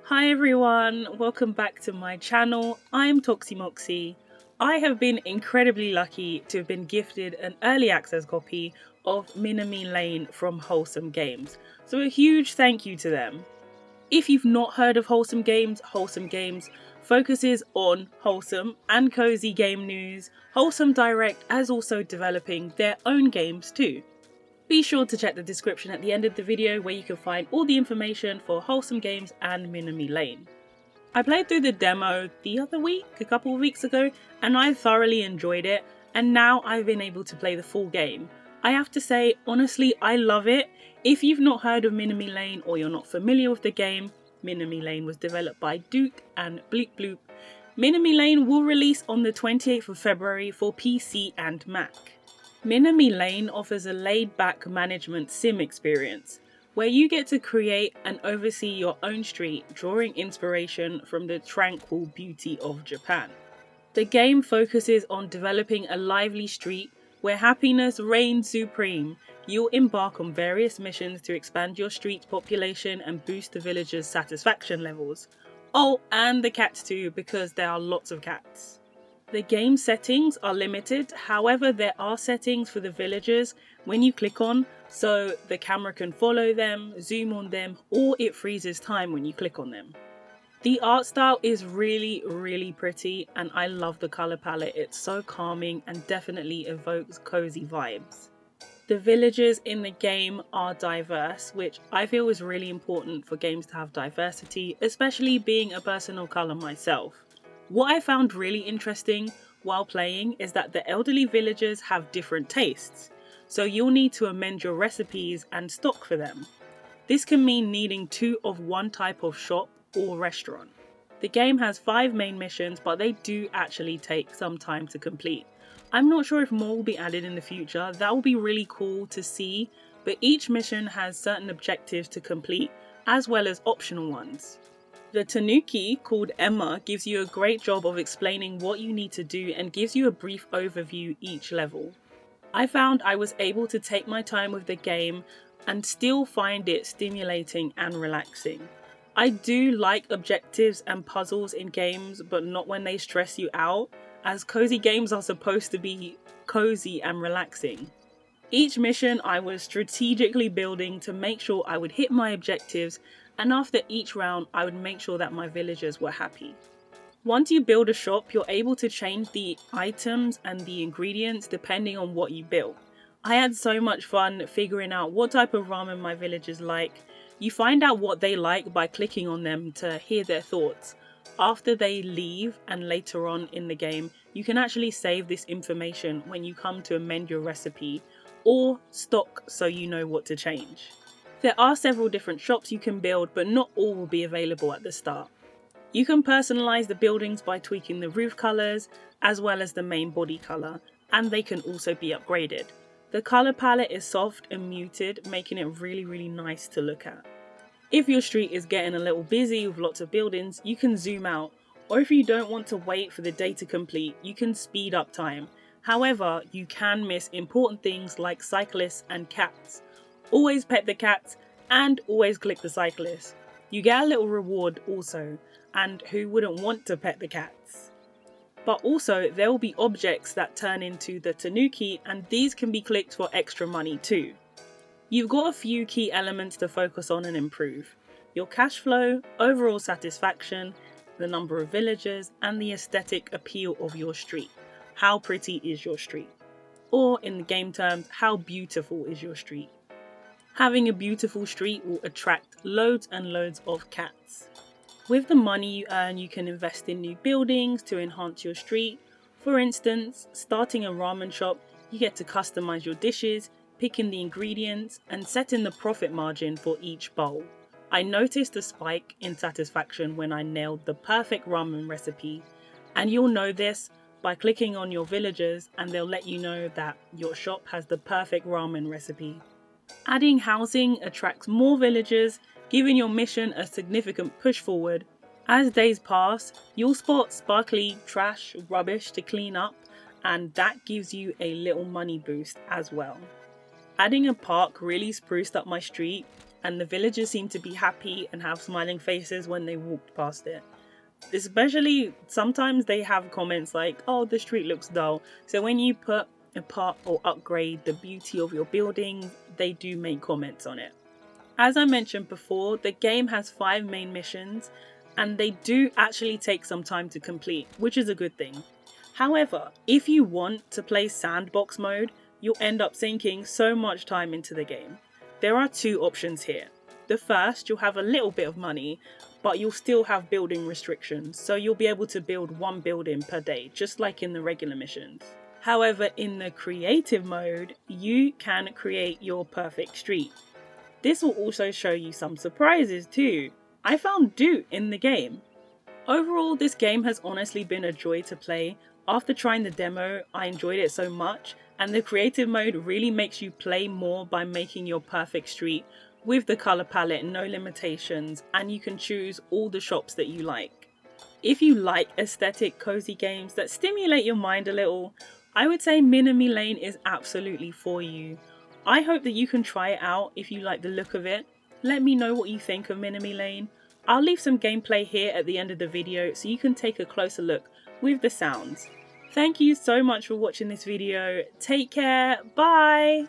Hi everyone, welcome back to my channel. I'm Toximoxy. I have been incredibly lucky to have been gifted an early access copy of Minami Lane from Wholesome Games, so a huge thank you to them. If you've not heard of Wholesome Games focuses on wholesome and cozy game news. Wholesome Direct as also developing their own games too. Be sure to check the description at the end of the video where you can find all the information for Wholesome Games and Minami Lane. I played through the demo the other week, a couple of weeks ago, and I thoroughly enjoyed it, and now I've been able to play the full game. I have to say, honestly, I love it. If you've not heard of Minami Lane or you're not familiar with the game, Minami Lane was developed by Duke and Bleep Bloop. Minami Lane will release on the 28th of February for PC and Mac. Minami Lane offers a laid-back management sim experience, where you get to create and oversee your own street, drawing inspiration from the tranquil beauty of Japan. The game focuses on developing a lively street where happiness reigns supreme. You'll embark on various missions to expand your street's population and boost the villagers' satisfaction levels. Oh, and the cats too, because there are lots of cats. The game settings are limited, however there are settings for the villagers when you click on, so the camera can follow them, zoom on them, or it freezes time when you click on them. The art style is really pretty and I love the colour palette. It's so calming and definitely evokes cozy vibes. The villagers in the game are diverse, which I feel is really important for games to have diversity, especially being a person of colour myself. What I found really interesting while playing is that the elderly villagers have different tastes, so you'll need to amend your recipes and stock for them. This can mean needing 2 of one type of shop or restaurant. The game has 5 main missions, but they do actually take some time to complete. I'm not sure if more will be added in the future. That will be really cool to see, but each mission has certain objectives to complete as well as optional ones. The Tanuki, called Emma, gives you a great job of explaining what you need to do and gives you a brief overview each level. I found I was able to take my time with the game and still find it stimulating and relaxing. I do like objectives and puzzles in games, but not when they stress you out, as cozy games are supposed to be cozy and relaxing. Each mission I was strategically building to make sure I would hit my objectives, and after each round I would make sure that my villagers were happy. Once you build a shop, you're able to change the items and the ingredients depending on what you built. I had so much fun figuring out what type of ramen my villagers like. You find out what they like by clicking on them to hear their thoughts. After they leave and later on in the game, you can actually save this information when you come to amend your recipe or stock so you know what to change. There are several different shops you can build, but not all will be available at the start. You can personalize the buildings by tweaking the roof colors as well as the main body color, and they can also be upgraded. The color palette is soft and muted, making it really nice to look at. If your street is getting a little busy with lots of buildings, you can zoom out, or if you don't want to wait for the day to complete, you can speed up time. However, you can miss important things like cyclists and cats. Always pet the cats and always click the cyclists. You get a little reward also, and who wouldn't want to pet the cats? But also there will be objects that turn into the Tanuki, and these can be clicked for extra money too. You've got a few key elements to focus on and improve: your cash flow, overall satisfaction, the number of villagers, and the aesthetic appeal of your street. How pretty is your street? Or in the game terms, how beautiful is your street? Having a beautiful street will attract loads and loads of cats. With the money you earn, you can invest in new buildings to enhance your street. For instance, starting a ramen shop, you get to customize your dishes, picking the ingredients, and setting the profit margin for each bowl. I noticed a spike in satisfaction when I nailed the perfect ramen recipe, and you'll know this by clicking on your villagers and they'll let you know that your shop has the perfect ramen recipe. Adding housing attracts more villagers, giving your mission a significant push forward. As days pass, you'll spot sparkly trash, rubbish to clean up, and that gives you a little money boost as well. Adding a park really spruced up my street, and the villagers seem to be happy and have smiling faces when they walked past it. Especially sometimes they have comments like, oh, the street looks dull. So when you put apart or upgrade the beauty of your buildings, they do make comments on it. As I mentioned before, the game has 5 main missions and they do actually take some time to complete, which is a good thing. However, if you want to play Sandbox mode, you'll end up sinking so much time into the game. There are 2 options here. The first, you'll have a little bit of money, but you'll still have building restrictions, so you'll be able to build 1 building per day, just like in the regular missions. However, in the creative mode, you can create your perfect street. This will also show you some surprises too. I found Doot in the game. Overall, this game has honestly been a joy to play. After trying the demo, I enjoyed it so much, and the creative mode really makes you play more by making your perfect street with the colour palette, no limitations, and you can choose all the shops that you like. If you like aesthetic cozy games that stimulate your mind a little, I would say Minami Lane is absolutely for you. I hope that you can try it out if you like the look of it. Let me know what you think of Minami Lane. I'll leave some gameplay here at the end of the video so you can take a closer look with the sounds. Thank you so much for watching this video. Take care, bye!